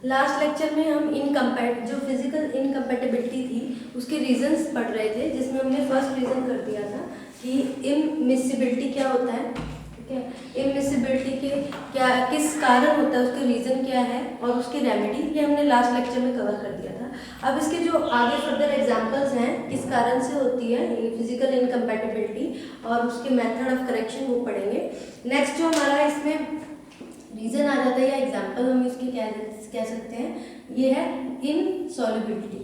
Last lecture में हम जो फिजिकल इनकम्पैटिबिलिटी थी उसके रीजंस पढ़ रहे थे, जिसमें हमने फर्स्ट रीजन कर दिया था कि इममिसिबिलिटी क्या होता है। ठीक है, इममिसिबिलिटी के क्या किस कारण होता है, उसके रीज़न क्या है और उसकी रेमेडी, ये हमने लास्ट लेक्चर में कवर कर दिया था। अब इसके जो आगे फर्दर एग्जांपल्स हैं किस कारण से होती है ये फिजिकल इनकम्पैटिबिलिटी और उसके मेथड ऑफ करेक्शन वो पढ़ेंगे। नेक्स्ट जो हमारा इसमें रीजन आ जाता है या एग्जांपल हम इसके क्या कह सकते हैं, ये है इनसॉल्युबिलिटी।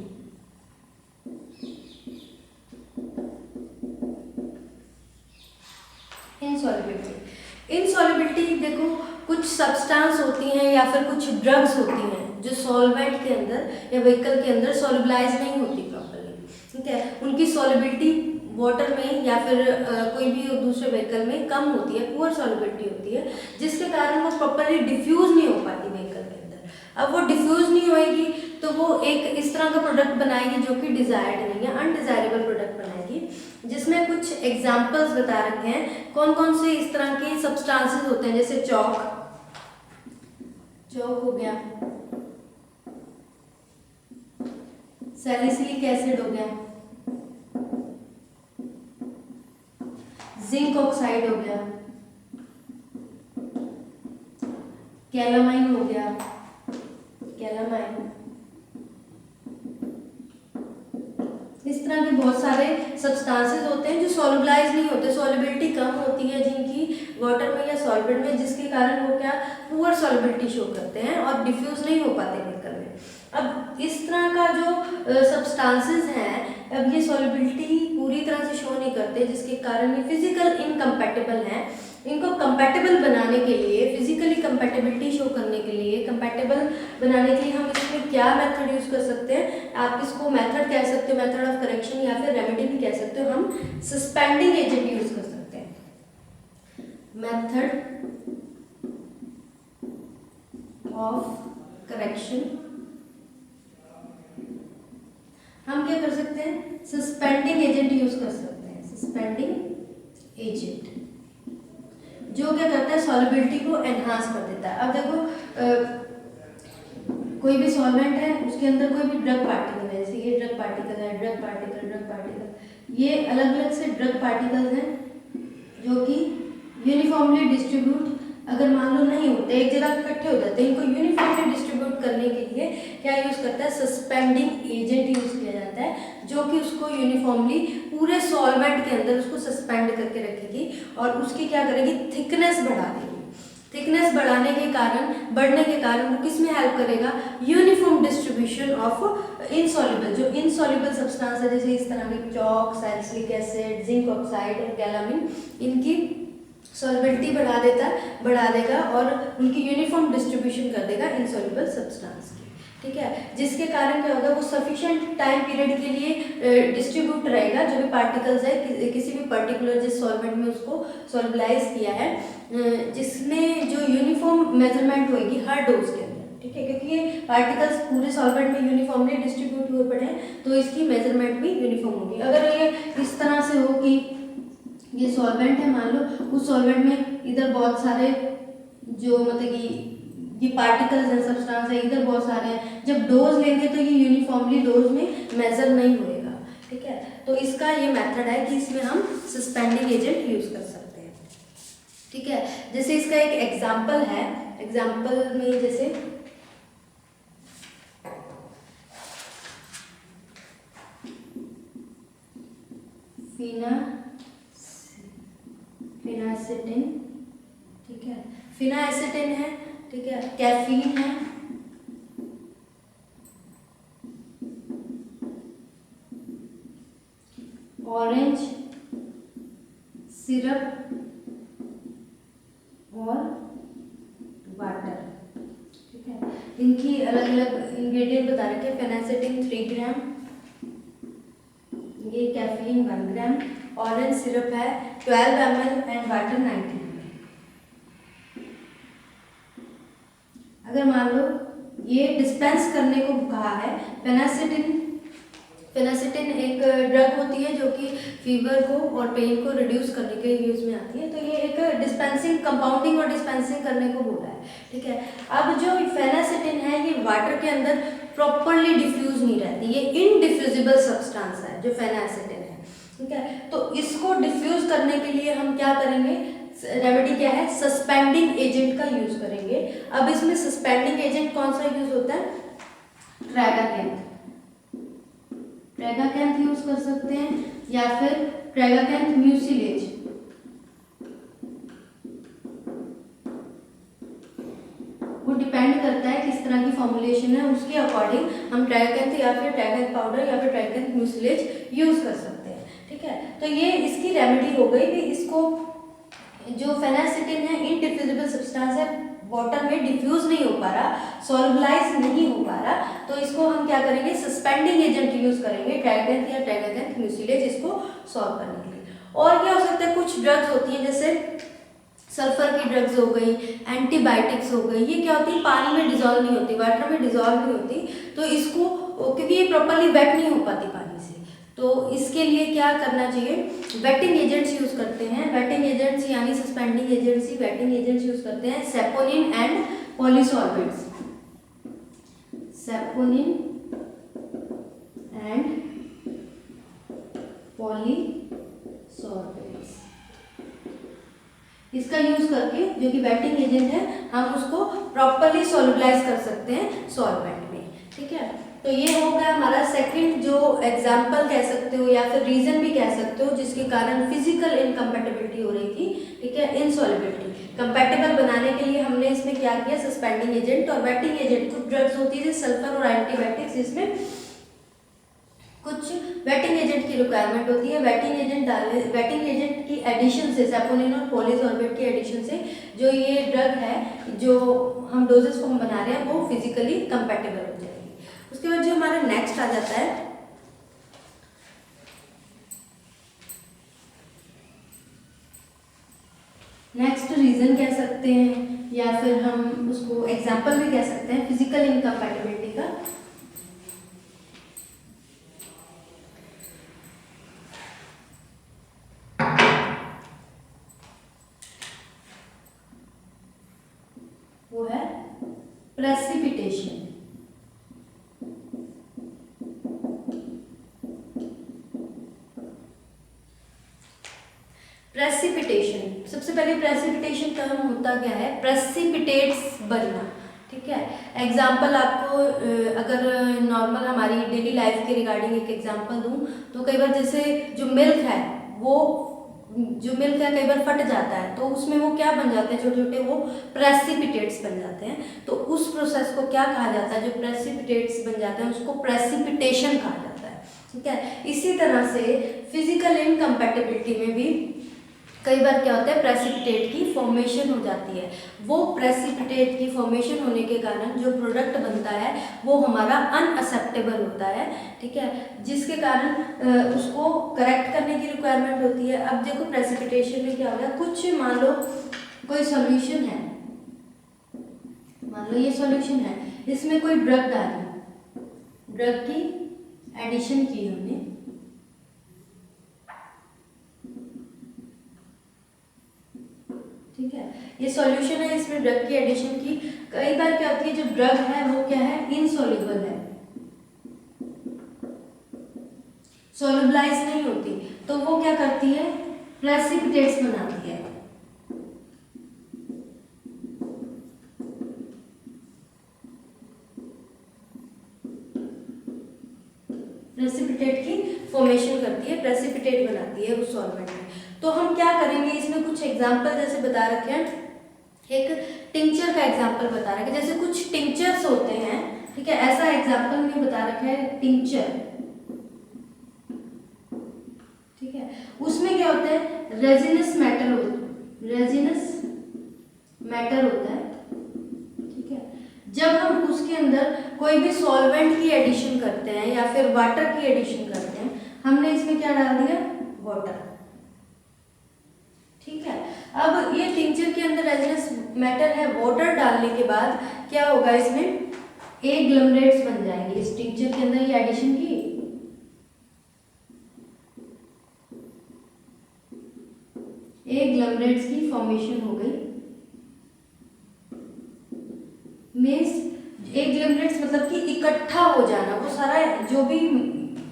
इनसॉल्युबिलिटी देखो, कुछ सब्सटेंस होती हैं या फिर कुछ ड्रग्स होती हैं जो सॉल्वेंट के अंदर या व्हीकल के अंदर सॉल्युबलाइज नहीं होती प्रॉपर्ली। ठीक है, उनकी सॉल्युबिलिटी वाटर में या फिर कोई भी दूसरे व्हीकल में कम होती है, पुअर सॉल्युबिलिटी होती है, जिसके कारण वो प्रॉपर्ली डिफ्यूज नहीं हो पाती व्हीकल के अंदर। अब वो डिफ्यूज नहीं होएगी तो वो एक इस तरह का प्रोडक्ट बनाएगी जो कि डिजायर्ड नहीं है, अनडिजायरेबल प्रोडक्ट बनाएगी। जिसमें कुछ एग्जाम्पल्स बता रखे हैं कौन कौन से इस तरह के सब्सटेंसेस होते हैं, जैसे चौक हो गया, सैलिसिलिक एसिड हो गया, जिंक ऑक्साइड हो गया, कैलामाइन हो गया, कैलामाइन, इस तरह के बहुत सारे सब्सटेंसेस होते हैं जो सॉल्युबलाइज नहीं होते, सॉल्युबिलिटी कम होती है जिनकी वाटर में या सॉल्वेंट में, जिसके कारण वो क्या पुअर सॉल्युबिलिटी शो करते हैं और डिफ्यूज नहीं हो पाते व्हीकल में। अब इस तरह का जो सब्सटेंसेस हैं, अब ये सॉल्युबिलिटी पूरी तरह से शो नहीं करते, जिसके कारण ये फिजिकल इनकम्पैटिबल हैं। इनको कंपैटिबल बनाने के लिए, फिजिकली कंपैटिबिलिटी शो करने के लिए, कंपैटिबल बनाने के लिए हम इसमें क्या मेथड यूज कर सकते हैं, आप इसको मेथड कह सकते हो, मेथड ऑफ करेक्शन या फिर रेमेडी भी कह सकते हो। हम सस्पेंडिंग एजेंट यूज कर सकते हैं। मेथड ऑफ करेक्शन हम क्या कर सकते हैं, सस्पेंडिंग एजेंट यूज कर सकते हैं। सस्पेंडिंग एजेंट जो क्या करता है, सॉल्युबिलिटी को एनहांस कर देता है। अब देखो कोई भी सॉल्वेंट है, उसके अंदर कोई भी ड्रग पार्टिकल है, जैसे ये ड्रग पार्टिकल है, ड्रग पार्टिकल, ये अलग अलग से ड्रग पार्टिकल्स हैं जो कि यूनिफॉर्मली डिस्ट्रीब्यूट अगर मान लो नहीं होते, एक जगह इकट्ठे हो जाते हैं, इनको यूनिफॉर्मली डिस्ट्रीब्यूट करने के लिए क्या यूज करता है, सस्पेंडिंग एजेंट यूज किया जाता है, जो कि उसको यूनिफॉर्मली पूरे सॉल्वेंट के अंदर उसको सस्पेंड करके रखेगी और उसकी क्या करेगी, थिकनेस बढ़ा देगी। थिकनेस बढ़ने के कारण वो किस में हेल्प करेगा, यूनिफॉर्म डिस्ट्रीब्यूशन ऑफ इनसॉल्युबल, जो इनसॉल्युबल सब्सटेंस है जैसे इस तरह के चौक, सैलिसिलिक एसिड, जिंक ऑक्साइड और कैलामिन, इनकी सॉल्युबिलिटी बढ़ा देगा और उनकी यूनिफॉर्म डिस्ट्रीब्यूशन कर देगा इनसॉल्युबल सब्सटेंस की। ठीक है, जिसके कारण क्या होगा, वो सफिशिएंट टाइम पीरियड के लिए डिस्ट्रीब्यूट रहेगा, जो भी पार्टिकल्स है किसी भी पर्टिकुलर जिस सॉल्वेंट में उसको सॉल्युबलाइज किया है, जिसमें जो यूनिफॉर्म मेजरमेंट होगी हर डोज के अंदर। ठीक है, क्योंकि ये पार्टिकल्स पूरे सॉल्वेंट में यूनिफॉर्मली डिस्ट्रीब्यूट हुए पड़े हैं तो इसकी मेजरमेंट भी यूनिफॉर्म होगी। अगर ये इस तरह से हो कि ये सॉल्वेंट है, मान लो उस सॉल्वेंट में इधर बहुत सारे जो मतलब कि ये पार्टिकल्स हैं, सब्सटेंस है, इधर बहुत सारे हैं, जब डोज लेंगे तो ये यूनिफॉर्मली डोज में मेजर नहीं होएगा। ठीक है, तो इसका ये मेथड है कि इसमें हम सस्पेंडिंग एजेंट यूज कर सकते हैं। ठीक है, जैसे इसका एक एग्जांपल है, एग्जांपल में जैसे फिनाएसिटिन, ठीक है, फिनाएसिटिन है, ठीक है, कैफीन है, ऑरेंज सिरप और वाटर। ठीक है, इनकी अलग अलग इंग्रेडिएंट बता रखे हैं। फिनाएसिटिन 3 ग्राम, ये कैफीन 1 ग्राम, ऑरेंज सिरप है 12 ml एंड वाटर 90 ml। अगर मान लो ये डिस्पेंस करने को कहा है, फिनाएसिटिन फेनासिटिन एक ड्रग होती है जो कि फीवर को और पेन को रिड्यूस करने के यूज में आती है। तो ये एक डिस्पेंसिंग, कंपाउंडिंग और डिस्पेंसिंग करने को बोला है, ठीक है। अब जो फेनासिटिन है ये वाटर के अंदर प्रॉपरली डिफ्यूज नहीं रहती, ये इनडिफ्यूजिबल सब्सटेंस है जो फेनासिटिन है, ठीक है। तो इसको डिफ्यूज करने के लिए हम क्या करेंगे, रेमेडी क्या है, सस्पेंडिंग एजेंट का यूज करेंगे। अब इसमें सस्पेंडिंग एजेंट कौन सा यूज होता है, ट्रैगाकैंथ, ट्रैगाकैंथ यूज कर सकते हैं या फिर ट्रैगाकैंथ म्यूसिलेज, वो डिपेंड करता है किस तरह की फॉर्मुलेशन है, उसके अकॉर्डिंग हम ट्रैगाकैंथ या फिर ट्रैगाकैंथ पाउडर या फिर ट्रैगाकैंथ म्यूसिलेज यूज कर सकते हैं, ठीक है। तो ये इसकी रेमेडी हो गई कि इसको जो फेनासिटिन है इनडिफ्यूजिबल सब्सटेंस है, वाटर में डिफ्यूज नहीं हो पा रहा, सॉल्युबलाइज नहीं हो पा रहा, तो इसको हम क्या करेंगे, सस्पेंडिंग एजेंट यूज करेंगे, ट्रैगाकैंथ या ट्रैगाकैंथ म्यूसिलेज, इसको सॉल्व करने के लिए। और क्या हो सकता है, कुछ ड्रग्स होती हैं जैसे सल्फर की ड्रग्स हो गई, एंटीबायोटिक्स हो गई, ये क्या होती है, पानी में डिजोल्व नहीं होती, वाटर में डिजोल्व नहीं होती, तो इसको क्योंकि ये प्रॉपरली वेट नहीं हो पाती पानी से, तो इसके लिए क्या करना चाहिए, वेटिंग एजेंट्स यूज करते हैं। वेटिंग एजेंट्स यानी सस्पेंडिंग एजेंट्स ही वेटिंग एजेंट्स यूज करते हैं, सेपोनिन एंड पॉलीसॉल्वेंट्स, सेपोनिन एंड पॉलीसॉल्वेंट्स, इसका यूज करके जो कि वेटिंग एजेंट है हम उसको प्रॉपरली सॉल्युबलाइज कर सकते हैं सॉल्वेंट में, ठीक है। तो ये हो गया हमारा सेकंड जो एग्जाम्पल कह सकते हो या फिर रीजन भी कह सकते हो जिसके कारण फिजिकल इनकम्पैटिबिलिटी हो रही थी, ठीक है, इनसॉल्युबिलिटी। कंपैटिबल बनाने के लिए हमने इसमें क्या किया, सस्पेंडिंग एजेंट और वेटिंग एजेंट, कुछ ड्रग्स होती है सल्फर और एंटीबायोटिक्स, इसमें कुछ वेटिंग एजेंट की रिक्वायरमेंट होती है, वेटिंग एजेंट डालने, वेटिंग एजेंट की एडिशन से, सेपोनिन और पॉलीसॉल्वेंट की एडिशन से जो ये ड्रग है जो हम डोजेस फॉर्म बना रहे हैं वो फिजिकली कंपैटिबल हो जाएगी। उसके बाद जो हमारा नेक्स्ट आ जाता है, नेक्स्ट रीजन कह सकते हैं या फिर हम उसको एग्जाम्पल भी कह सकते हैं फिजिकल इनकम्पैटिबिलिटी का। वो है प्रेसिपिटेशन। प्रेसिपिटेशन, सबसे पहले प्रेसिपिटेशन टर्म होता क्या है, प्रेसिपिटेट्स बनना, ठीक है। एग्जाम्पल आपको अगर नॉर्मल हमारी डेली लाइफ के रिगार्डिंग एक एग्जाम्पल दूं तो कई बार जैसे जो मिल्क है वो जो मिल्क है कई बार फट जाता है तो उसमें वो क्या बन जाते हैं, छोटे छोटे वो प्रेसिपिटेट्स बन जाते हैं। तो उस प्रोसेस को क्या कहा जाता है, जो प्रेसिपिटेट्स बन जाते हैं उसको प्रेसिपिटेशन कहा जाता है, ठीक है। इसी तरह से फिजिकल इनकम्पैटिबिलिटी में भी कई बार क्या होता है, प्रेसिपिटेट की फॉर्मेशन हो जाती है। वो प्रेसिपिटेट की फॉर्मेशन होने के कारण जो प्रोडक्ट बनता है वो हमारा अनअक्सेप्टेबल होता है, ठीक है, जिसके कारण उसको करेक्ट करने की रिक्वायरमेंट होती है। अब देखो प्रेसिपिटेशन में क्या हो गया, कुछ मान लो कोई सॉल्यूशन है, मान लो ये सॉल्यूशन है, इसमें कोई ड्रग डाली, ड्रग की एडिशन की हमने, ठीक है, ये सॉल्यूशन है, इसमें ड्रग की एडिशन की। कई बार क्या होती है, जो ड्रग है वो क्या है, इनसॉल्युबल है, सॉल्युबलाइज नहीं होती, तो वो क्या करती है, प्रेसिपिटेट्स बनाती है। प्रेसिपिटेट की फॉर्मेशन करती है, प्रेसिपिटेट बनाती है उस सॉल्वेंट में। तो हम क्या करेंगे, इसमें कुछ एग्जाम्पल जैसे बता रखे हैं, एक टिंचर का एग्जाम्पल बता रखे हैं, जैसे कुछ टिंचर्स होते हैं, ठीक है, ऐसा एग्जाम्पल में बता रखा है टिंचर, ठीक है। उसमें क्या होता है, रेजिनस मैटर होता है, ठीक है। जब हम उसके अंदर कोई भी सॉल्वेंट की एडिशन करते हैं या फिर वाटर की एडिशन करते हैं, हमने इसमें क्या डाल दिया, वाटर, ठीक है। अब ये टिंचर के अंदर रेजिनस मैटर है, वाटर डालने के बाद क्या होगा, इसमें एग्लोमरेट्स बन जाएंगे। इस टिंचर के अंदर ये एडिशन की ए ग्लमरेट्स की फॉर्मेशन हो गई। मीन्स ए ग्लमरेट्स मतलब कि इकट्ठा हो जाना, वो सारा जो भी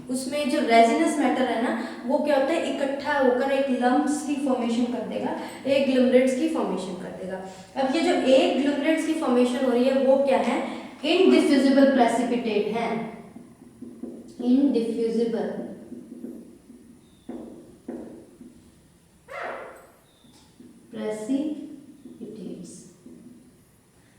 उसमें जो रेजिनस मैटर है ना वो क्या होता है इकट्ठा होकर एक लम्प्स की फॉर्मेशन कर देगा, ए ग्लमरेट्स की फॉर्मेशन कर देगा। अब ये जो ए ग्लमरेट्स की फॉर्मेशन हो रही है वो क्या है, इनडिफ्यूजिबल प्रेसिपिटेट है, इनडिफ्यूजिबल प्रेसिपिटेट्स।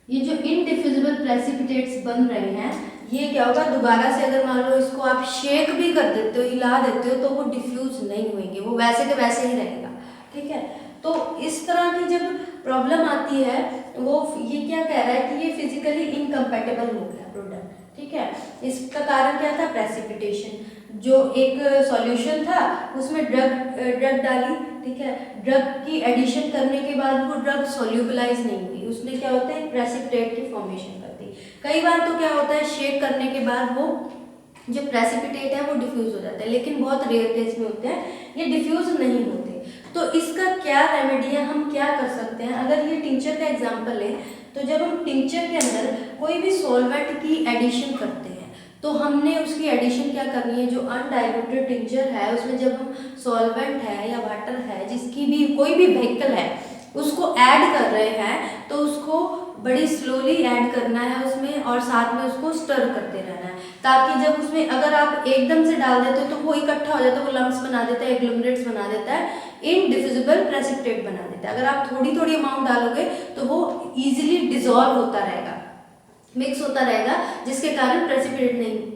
ये जो इनडिफ्यूजिबल प्रेसिपिटेट्स बन रहे हैं ये क्या होगा, दोबारा से अगर मान लो इसको आप शेक भी कर देते हो, हिला देते हो, तो वो डिफ्यूज नहीं होंगे, वो वैसे के वैसे ही रहेगा। ठीक है, तो इस तरह की जब प्रॉब्लम आती है वो ये क्या कह रहा है कि ये फिजिकली इनकम्पैटिबल हो गया प्रोडक्ट। ठीक है, इसका कारण क्या था, प्रेसिपिटेशन। जो एक सॉल्यूशन था उसमें ड्रग डाली, ठीक है, ड्रग की एडिशन करने के बाद वो ड्रग सोल्यूबलाइज नहीं हुई, उसने क्या होता है प्रेसिपिटेट की फॉर्मेशन कर दी। कई बार तो क्या होता है शेक करने के बाद वो जो प्रेसिपिटेट है वो डिफ्यूज हो जाता है, लेकिन बहुत रेयर केस में होते हैं ये डिफ्यूज नहीं होते। तो इसका क्या रेमेडी है, हम क्या कर सकते हैं, अगर ये टिंचर का एग्जांपल लें तो जब हम टिंचर के अंदर कोई भी सॉल्वेंट की एडिशन करते हैं तो हमने उसकी एडिशन क्या करनी है, जो अनडाइल्यूटेड टिंचर है उसमें जब हम सॉल्वेंट है या वाटर है जिसकी भी कोई भी व्हीकल है उसको ऐड कर रहे हैं तो उसको बड़ी स्लोली ऐड करना है उसमें, और साथ में उसको स्टर करते रहना है, ताकि जब उसमें अगर आप एकदम से डाल देते हो तो वो इकट्ठा हो जाता है, वो लम्प्स बना देता है, एग्लोमरेट्स बना देता है, इनडिफिजिबल प्रेसिपिटेट बना देता है। अगर आप थोड़ी थोड़ी अमाउंट डालोगे तो वो इजीली डिसॉल्व होता रहेगा, मिक्स होता रहेगा, जिसके कारण प्रेसिपिटेट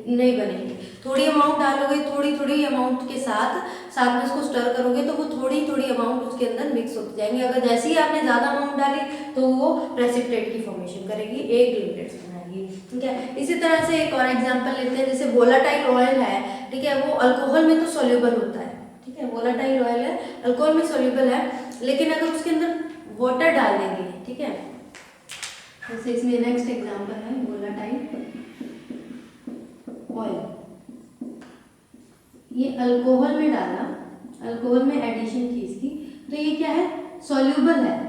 नहीं बनेगी। थोड़ी अमाउंट डालोगे, थोड़ी थोड़ी अमाउंट के साथ में उसको स्टर करोगे तो वो थोड़ी थोड़ी अमाउंट उसके अंदर मिक्स होते जाएंगे। अगर जैसे ही आपने ज़्यादा अमाउंट डाली तो वो प्रेसिपिटेट की फॉर्मेशन करेगी, एक ग्लूटेट्स बनाएगी। ठीक है, इसी तरह से एक और एग्जांपल लेते हैं, जैसे वोलाटाइल ऑयल है, ठीक है, वो अल्कोहल में तो सोल्यूबल होता है, ठीक है, वोलाटाइल ऑयल है अल्कोहल में सोल्यूबल है, लेकिन अगर उसके अंदर वाटर डाल देंगे, ठीक है, जैसे इसमें नेक्स्ट एग्जांपल है वोलाटाइल ऑयल, ये अल्कोहल में डाला, अल्कोहल में एडिशन की इसकी, तो ये क्या है, सॉल्यूबल है,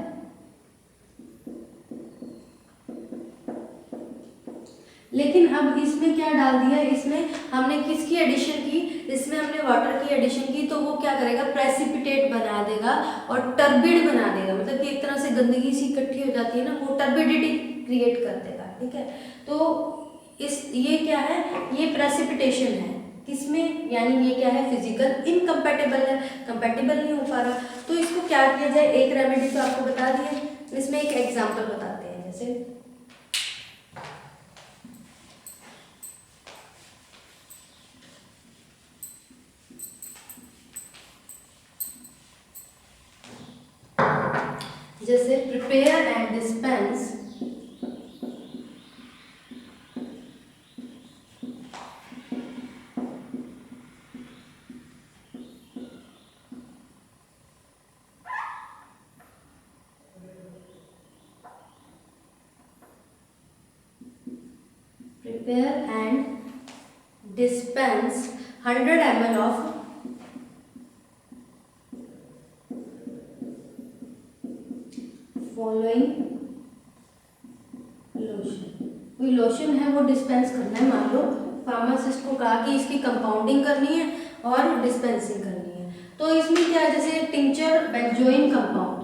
लेकिन अब इसमें क्या डाल दिया, इसमें हमने किसकी एडिशन की, इसमें हमने वाटर की एडिशन की, तो वो क्या करेगा, प्रेसिपिटेट बना देगा और टर्बिड बना देगा, मतलब कि एक तरह से गंदगी सी इकट्ठी हो जाती है ना, वो टर्बिडिटी क्रिएट कर देगा। ठीक है, तो ये क्या है, ये प्रेसिपिटेशन है किसमें, यानी ये क्या है, फिजिकल इनकम्पैटिबल है, कंपैटिबल नहीं हो पा रहा। तो इसको क्या किया जाए, एक रेमेडी तो आपको बता दिया, इसमें एक एग्जाम्पल बताते हैं, जैसे prepare and dispense prepare and dispense 100 ml of following lotion, कोई लोशन है वो डिस्पेंस करना है, मान लो फार्मासिस्ट को कहा कि इसकी कंपाउंडिंग करनी है और डिस्पेंसिंग करनी है, तो इसमें क्या है, जैसे tincture benzoin compound,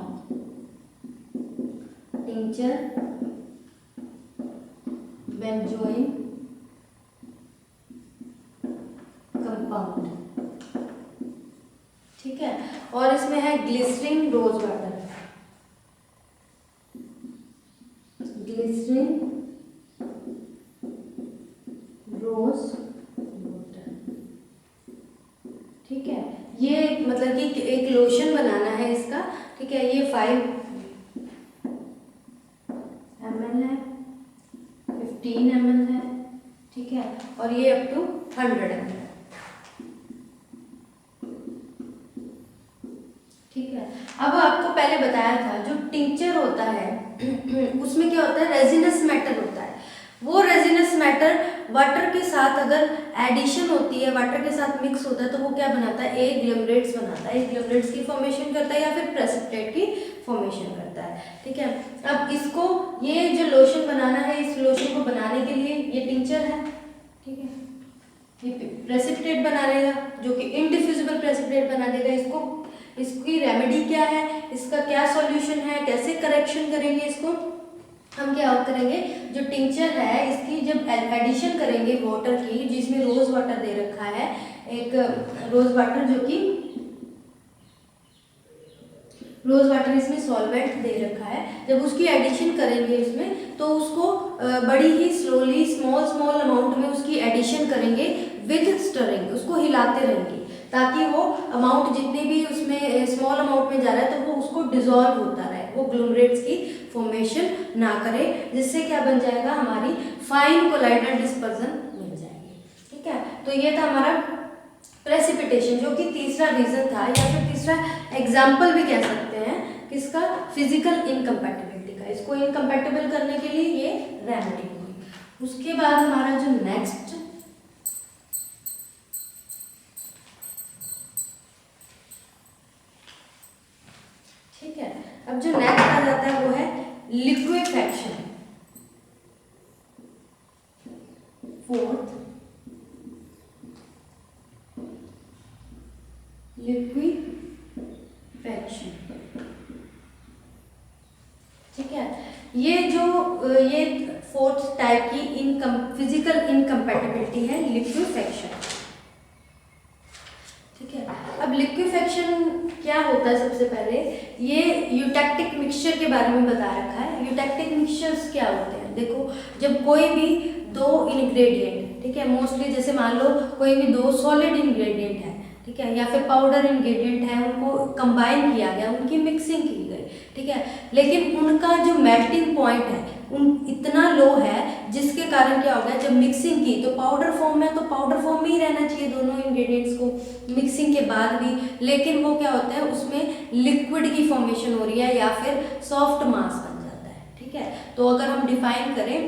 tincture benzoin compound, ठीक है, और इसमें है glycerine rose water, glycerine rose water, ठीक है, ये मतलब कि एक लोशन बनाना है इसका, ठीक है, ये 5 ml है, 15 ml है, ठीक है, और ये अप टू 100 ml है, ठीक है। अब आपको पहले बताया था जो टिंचर होता है उसमें क्या होता है, रेजिनस मैटर होता है, वो रेजिनस मैटर वाटर के साथ अगर एडिशन होती है, वाटर के साथ मिक्स होता है, तो वो क्या बनाता है, एग्लोमरेट्स बनाता है, एग्लोमरेट्स की फॉर्मेशन करता है या फिर प्रेसिपिटेट की फॉर्मेशन करता है। ठीक है, अब इसको, ये जो लोशन बनाना है, इस लोशन को बनाने के लिए ये टिंचर है, ठीक है, ये प्रेसिपिटेट बना देगा, जो कि इनडिफ्यूजिबल प्रेसिपिटेट बना देगा। इसकी रेमेडी क्या है, इसका क्या सॉल्यूशन है, कैसे करेक्शन करेंगे इसको, हम क्या करेंगे, जो टिंचर है इसकी जब एडिशन करेंगे वाटर की, जिसमें रोज वाटर दे रखा है, एक रोज वाटर, जो कि रोज वाटर इसमें सॉल्वेंट दे रखा है, जब उसकी एडिशन करेंगे इसमें, तो उसको बड़ी ही स्लोली स्मॉल अमाउंट में उसकी एडिशन करेंगे विद स्टरिंग, उसको हिलाते रहेंगे ताकि वो अमाउंट जितने भी उसमें स्मॉल अमाउंट में जा रहा है तो वो उसको डिजॉल्व होता रहे, वो ग्लोमरेट्स की फॉर्मेशन ना करे, जिससे क्या बन जाएगा, हमारी फाइन कोलाइडल डिस्पर्जन मिल जाएगी। ठीक है, तो ये था हमारा प्रेसिपिटेशन, जो कि तीसरा रीजन था या फिर तीसरा एग्जाम्पल भी कह सकते हैं किसका, फिजिकल इनकम्पैटिबिलिटी का। इसको इनकम्पैटिबल करने के लिए ये रेमेडी हुई। उसके बाद हमारा जो नेक्स्ट ठीक है, अब जो नेक्स्ट आ जाता है वो है लिक्विफैक्शन। Fourth, liquefaction. ठीक है, ये फोर्थ टाइप की फिजिकल इनकम्पैटिबिलिटी है, लिक्विफैक्शन। ठीक है, अब लिक्विफैक्शन क्या होता है, सबसे पहले ये यूटैक्टिक मिक्सचर के बारे में बता रखा है। यूटैक्टिक मिक्सचर्स क्या होते हैं, देखो, जब कोई भी दो इंग्रेडिएंट, ठीक है, मोस्टली जैसे मान लो कोई भी दो सॉलिड इंग्रेडिएंट है, ठीक है, या फिर पाउडर इंग्रेडिएंट है, उनको कंबाइन किया गया, उनकी मिक्सिंग की गई, ठीक है, लेकिन उनका जो मेल्टिंग पॉइंट है इतना लो है, जिसके कारण क्या हो गया, जब मिक्सिंग की तो पाउडर फॉर्म में, तो पाउडर फॉर्म में ही रहना चाहिए दोनों इंग्रेडिएंट्स को मिक्सिंग के बाद भी, लेकिन वो क्या होता है, उसमें लिक्विड की फॉर्मेशन हो रही है या फिर सॉफ्ट मास बन जाता है। ठीक है, तो अगर हम डिफाइन करें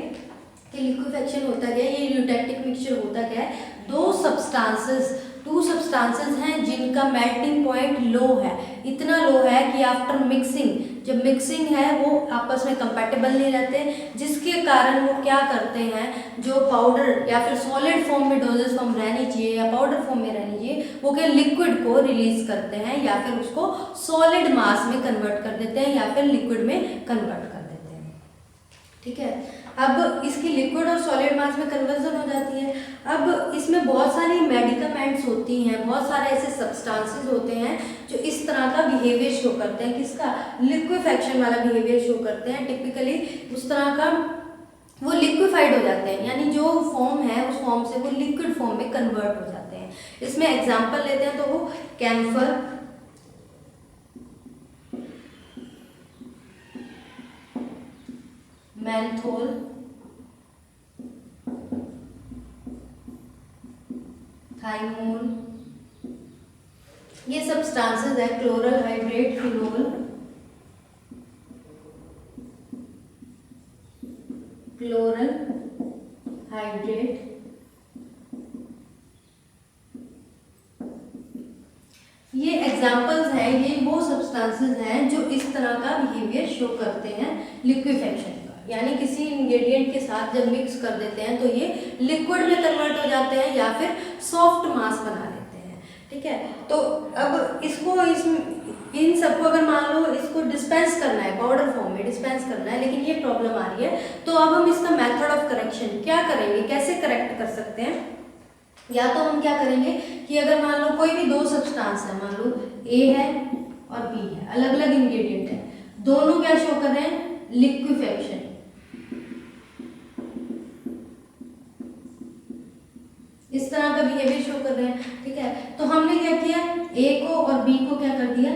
कि लिक्विफैक्शन होता क्या है, ये यूटैक्टिक मिक्सचर होता क्या है, टू सब्सटेंसेस हैं जिनका मेल्टिंग पॉइंट लो है, इतना लो है कि आफ्टर मिक्सिंग, जब मिक्सिंग है वो आपस में कंपैटिबल नहीं रहते, जिसके कारण वो क्या करते हैं, जो पाउडर या फिर सॉलिड फॉर्म में डोजेस फॉर्म रहनी चाहिए या पाउडर फॉर्म में रहनी चाहिए, वो क्या लिक्विड को रिलीज करते हैं या फिर उसको सॉलिड मास में कन्वर्ट कर देते हैं या फिर लिक्विड में कन्वर्ट कर देते हैं। ठीक है, अब इसकी लिक्विड और सॉलिड मास में कन्वर्जन हो जाती है। अब इसमें बहुत सारी मेडिकामेंट्स होती हैं, बहुत सारे ऐसे सब्सटेंसेस होते हैं जो इस तरह का बिहेवियर शो करते हैं, किसका, लिक्विफैक्शन वाला बिहेवियर शो करते हैं। टिपिकली उस तरह का वो लिक्विफाइड हो जाते हैं, यानी जो फॉर्म है उस फॉर्म से वो लिक्विड फॉर्म में कन्वर्ट हो जाते हैं। इसमें एग्जाम्पल लेते हैं तो वो कैम्फर, मेंथोल, थाइमोल, ये सब्सटेंसेस है, chloral hydrate, phenol, chloral hydrate, ये एग्जाम्पल्स हैं, ये वो सब्सटेंसेस हैं जो इस तरह का बिहेवियर शो करते हैं लिक्विफैक्शन का, यानी किसी इंग्रेडिएंट के साथ जब मिक्स कर देते हैं तो ये लिक्विड में कन्वर्ट हो जाते हैं या फिर सॉफ्ट मास बना लेते हैं। ठीक है, तो अब इसको इन सबको अगर मान लो इसको डिस्पेंस करना है, पाउडर फॉर्म में डिस्पेंस करना है, लेकिन ये प्रॉब्लम आ रही है, तो अब हम इसका मेथड ऑफ करेक्शन क्या करेंगे, कैसे करेक्ट कर सकते हैं। या तो हम क्या करेंगे कि अगर मान लो कोई भी दो सब्सटेंस है, मान लो ए है और बी है, अलग अलग इंग्रेडिएंट है, दोनों क्या शो कर रहे हैं, लिक्विफैक्शन, इस तरह का बिहेवियर शो कर रहे हैं। ठीक है, तो हमने क्या किया, ए को और बी को क्या कर दिया,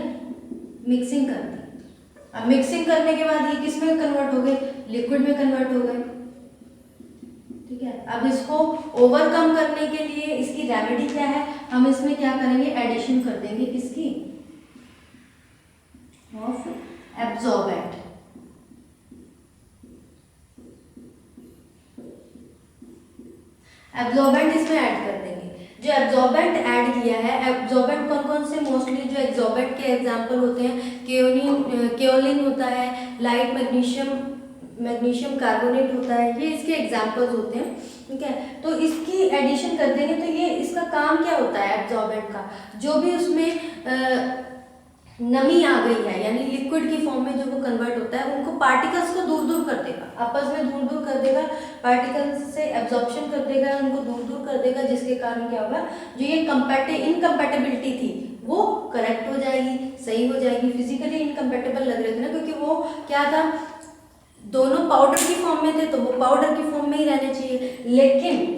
मिक्सिंग कर दी। अब मिक्सिंग करने के बाद ये किस में कन्वर्ट हो गए, लिक्विड में कन्वर्ट हो गए। ठीक है, अब इसको ओवरकम करने के लिए इसकी रेमेडी क्या है, हम इसमें क्या करेंगे, एडिशन कर देंगे किसकी, ऑफ एब्जॉर्बेंट। एब्जॉर्बेंट इसमें ऐड कर देंगे। जो एब्जॉर्बेंट ऐड किया है, एब्जॉर्बेंट कौन कौन से, मोस्टली जो एब्जॉर्बेंट के एग्जांपल होते हैं, केओलिन होता है, लाइट मैग्नीशियम कार्बोनेट होता है, ये इसके एग्जांपल्स होते हैं। ठीक है, तो इसकी एडिशन कर देंगे तो ये इसका काम क्या होता है एब्जॉर्बेंट का, जो भी उसमें नमी आ गई है यानी लिक्विड की फॉर्म में जो वो कन्वर्ट होता है, उनको पार्टिकल्स को दूर दूर कर देगा, आपस में दूर दूर कर देगा, पार्टिकल्स से एब्जॉर्प्शन कर देगा, उनको दूर दूर कर देगा, जिसके कारण क्या होगा, जो ये इनकम्पैटिबिलिटी थी वो करेक्ट हो जाएगी, सही हो जाएगी। फिजिकली इनकम्पैटिबल लग रहे थे ना, क्योंकि वो क्या था, दोनों पाउडर की फॉर्म में थे, तो वो पाउडर की फॉर्म में ही रहने चाहिए, लेकिन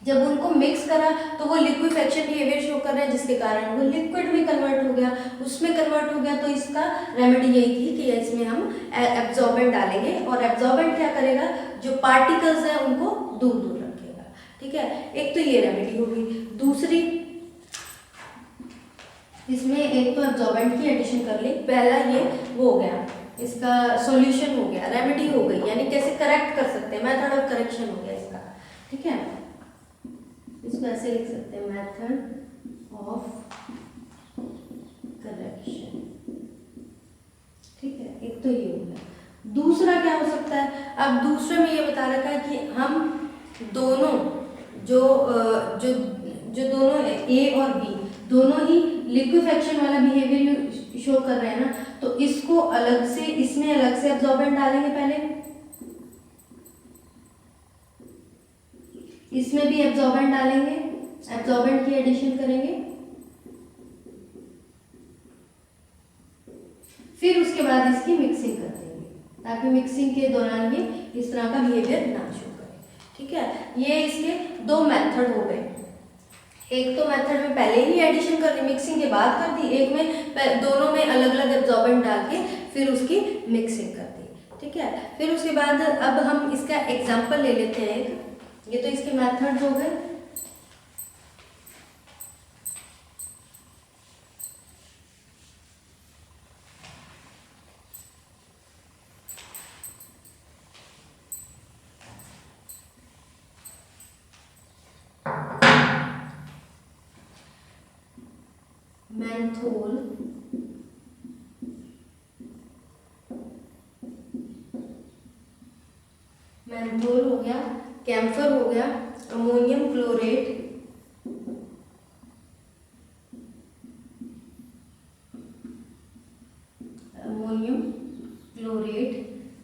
जब उनको मिक्स करा तो वो लिक्विफेक्शन बिहेवियर शो कर रहा है, जिसके कारण वो लिक्विड में कन्वर्ट हो गया, उसमें कन्वर्ट हो गया। तो इसका रेमेडी यही थी कि इसमें हम एब्जॉर्बेंट डालेंगे, और एब्जॉर्बेंट क्या करेगा, जो पार्टिकल्स हैं उनको दूर दूर रखेगा। ठीक है, एक तो ये रेमेडी होगी। दूसरी, इसमें एक तो एब्जॉर्बेंट की एडिशन कर ली, पहला ये वो हो गया, इसका सॉल्यूशन हो गया, रेमेडी हो गई, यानी कैसे करेक्ट कर सकते हैं, मेथड ऑफ करेक्शन हो गया इसका। ठीक है, इसको ऐसे लिख सकते हैं, मेथड ऑफ करेक्शन। ठीक है, एक तो ये हो गया। दूसरा क्या हो सकता है, अब दूसरे में ये बता रखा है कि हम दोनों जो दोनों ए और बी दोनों ही लिक्विफेक्शन वाला बिहेवियर शो कर रहे हैं ना, तो इसको अलग से, इसमें अलग से एब्जॉर्बेंट डालेंगे, पहले इसमें भी एब्जॉर्बेंट डालेंगे, एब्जॉर्बेंट की एडिशन करेंगे, फिर उसके बाद इसकी मिक्सिंग कर देंगे, ताकि मिक्सिंग के दौरान ये इस तरह का बिहेवियर ना शो करे। ठीक है, ये इसके दो मेथड हो गए। एक तो मेथड में पहले ही एडिशन कर दी, मिक्सिंग के बाद कर दी, एक में दोनों में अलग अलग एब्जॉर्बेंट डाल के फिर उसकी मिक्सिंग कर दी। ठीक है, फिर उसके बाद अब हम इसका एग्जाम्पल ले लेते हैं एक, ये तो इसके मेथड्स हो गए। मेंथोल हो गया, कैम्फर हो गया, ammonium chlorate,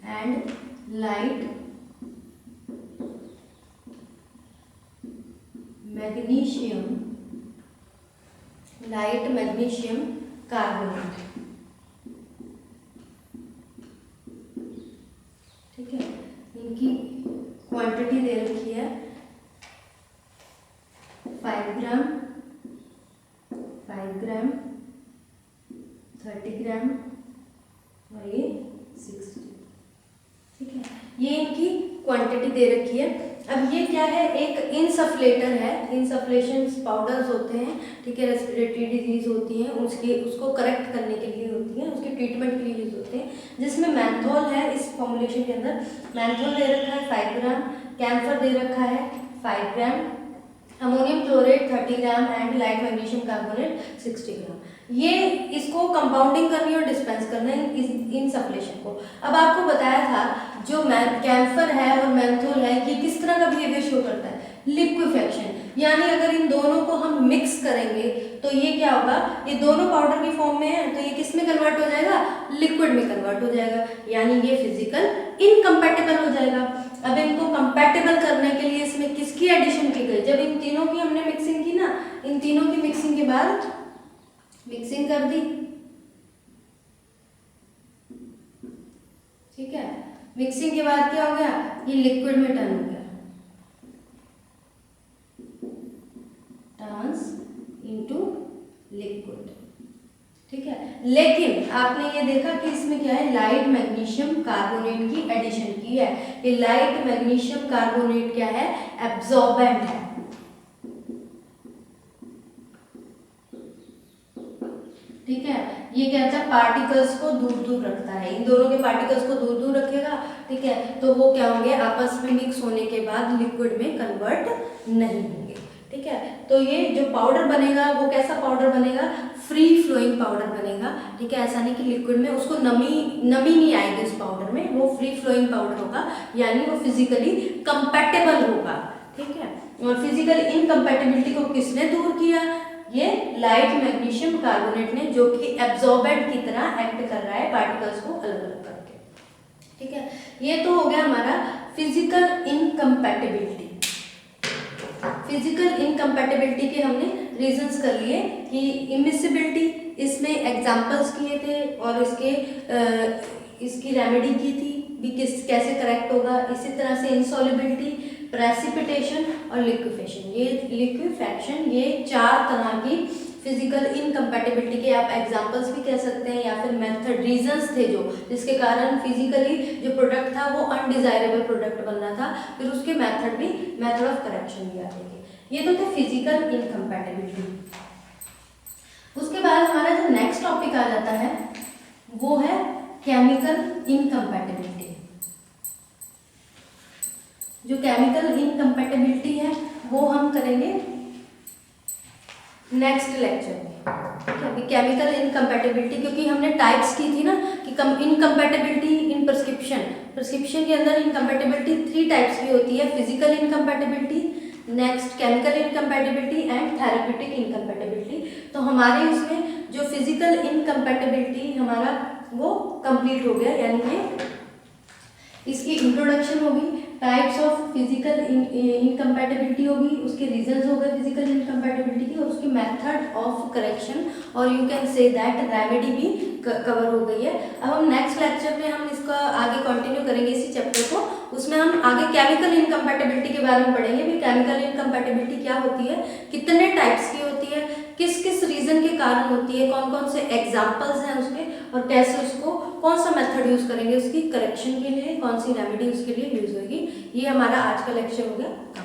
and light magnesium carbonate. ठीक है, इनकी क्वांटिटी दे रखी है 5 ग्राम, 30 ग्राम और ये 60। ठीक है, ये इनकी क्वांटिटी दे रखी है। अब ये क्या है, एक इंसफ्लेटर है, इंसफ्लेशन पाउडर्स होते हैं। ठीक है, रेस्पिरेटरी डिजीज होती हैं, उसको करेक्ट करने के लिए होती हैं, उसके ट्रीटमेंट के लिए यूज होते हैं, जिसमें मेंथोल है। इस फॉर्मुलेशन के अंदर मेंथोल दे रखा है 5 ग्राम, कैम्फर दे रखा है 5 gram, ammonium chlorate 30 gram and light magnesium carbonate 60 gram. ये इसको कंपाउंडिंग करनी है और डिस्पेंस करना है इन सप्लेशन को। अब आपको बताया था जो कैम्फर है और मेंथोल है, ये किस तरह का बिहेवियर शो करता है, लिक्विफेक्शन। यानी अगर इन दोनों को हम मिक्स करेंगे तो ये क्या होगा, ये दोनों पाउडर की फॉर्म में है, तो ये किस में कन्वर्ट हो जाएगा, लिक्विड में कन्वर्ट हो जाएगा, यानी ये फिजिकल इनकम्पैटिबल हो जाएगा। अब इनको कंपैटिबल करने के लिए इसमें किसकी एडिशन की गई, जब इन तीनों की हमने मिक्सिंग की ना, इन तीनों की मिक्सिंग के बाद मिक्सिंग कर दी। ठीक है, मिक्सिंग के बाद क्या हो गया, ये लिक्विड में टर्न हो गया, टर्न्स इनटू लिक्विड। ठीक है, लेकिन आपने ये देखा कि इसमें क्या है, लाइट मैग्नीशियम कार्बोनेट की एडिशन की है। ये लाइट मैग्नीशियम कार्बोनेट क्या है, एब्जॉर्बेंट है। ठीक है, ये क्या है, पार्टिकल्स को दूर दूर रखता है, इन दोनों के पार्टिकल्स को दूर दूर रखेगा। ठीक है, तो वो क्या होंगे, आपस में मिक्स होने के बाद लिक्विड में कन्वर्ट नहीं होंगे। ठीक है, तो ये जो पाउडर बनेगा वो कैसा पाउडर बनेगा, फ्री फ्लोइंग पाउडर बनेगा। ठीक है, ऐसा नहीं कि लिक्विड में उसको नमी नहीं आएगी उस पाउडर में, वो फ्री फ्लोइंग पाउडर होगा, यानी वो फिजिकली कंपैटिबल होगा। ठीक है, और फिजिकल इनकम्पैटिबिलिटी को किसने दूर किया, ये लाइट मैग्नीशियम कार्बोनेट ने, जो कि एब्जॉर्बेंट की तरह एक्ट कर रहा है पार्टिकल्स को अलग अलग करके। ठीक है, ये तो हो गया हमारा फिजिकल इनकम्पैटिबिलिटी। फिजिकल इनकम्पैटिबिलिटी के हमने रीजंस कर लिए कि इमिसिबिलिटी, इसमें एग्जांपल्स किए थे और इसकी रेमेडी की थी भी, कैसे करेक्ट होगा। इसी तरह से इंसॉल्युबिलिटी, प्रेसिपिटेशन और लिक्विफेक्शन, ये 4 तरह की फिजिकल इनकम्पैटिबिलिटी के आप एग्जांपल्स भी कह सकते हैं, या फिर मेथड रीजंस थे जो जिसके कारण फिजिकली जो प्रोडक्ट था वो अनडिजायरेबल प्रोडक्ट बन रहा था, फिर उसके मेथड ऑफ करेक्शन भी आते थे। ये तो थे फिजिकल इनकम्पैटिबिलिटी। उसके बाद हमारा जो नेक्स्ट टॉपिक आ जाता है वो है केमिकल इनकम्पैटिबिलिटी। जो केमिकल इनकम्पैटिबिलिटी है वो हम करेंगे नेक्स्ट लेक्चर में। केमिकल इनकम्पैटिबिलिटी, क्योंकि हमने टाइप्स की थी ना कि इनकम्पैटिबिलिटी इन प्रिस्क्रिप्शन के अंदर इनकम्पैटिबिलिटी 3 टाइप्स की होती है, physical incompatibility, next chemical incompatibility and therapeutic incompatibility. तो हमारे उसमें जो फिजिकल इनकम्पैटिबिलिटी हमारा वो कंप्लीट हो गया, यानी कि इसकी इंट्रोडक्शन होगी, टाइप्स ऑफ फिजिकल इनकम्पैटिबिलिटी होगी, उसके रीजंस हो गए फिजिकल इनकम्पैटिबिलिटी के, और उसकी मेथड ऑफ करेक्शन, और you can say that remedy भी कवर हो गई है। अब हम नेक्स्ट लेक्चर में हम इसका आगे कंटिन्यू करेंगे इसी चैप्टर को, उसमें हम आगे केमिकल इनकम्पैटिबिलिटी के बारे में पढ़ेंगे भी, केमिकल इनकम्पैटिबिलिटी क्या होती है, कितने टाइप्स की होती है, किस किस रीजन के कारण होती है, कौन कौन से एग्जाम्पल्स हैं उसके, और कैसे उसको कौन सा मेथड यूज करेंगे उसकी करेक्शन के लिए, कौन सी रेमेडी उसके लिए यूज होगी। ये हमारा आज का लेक्चर हो गया।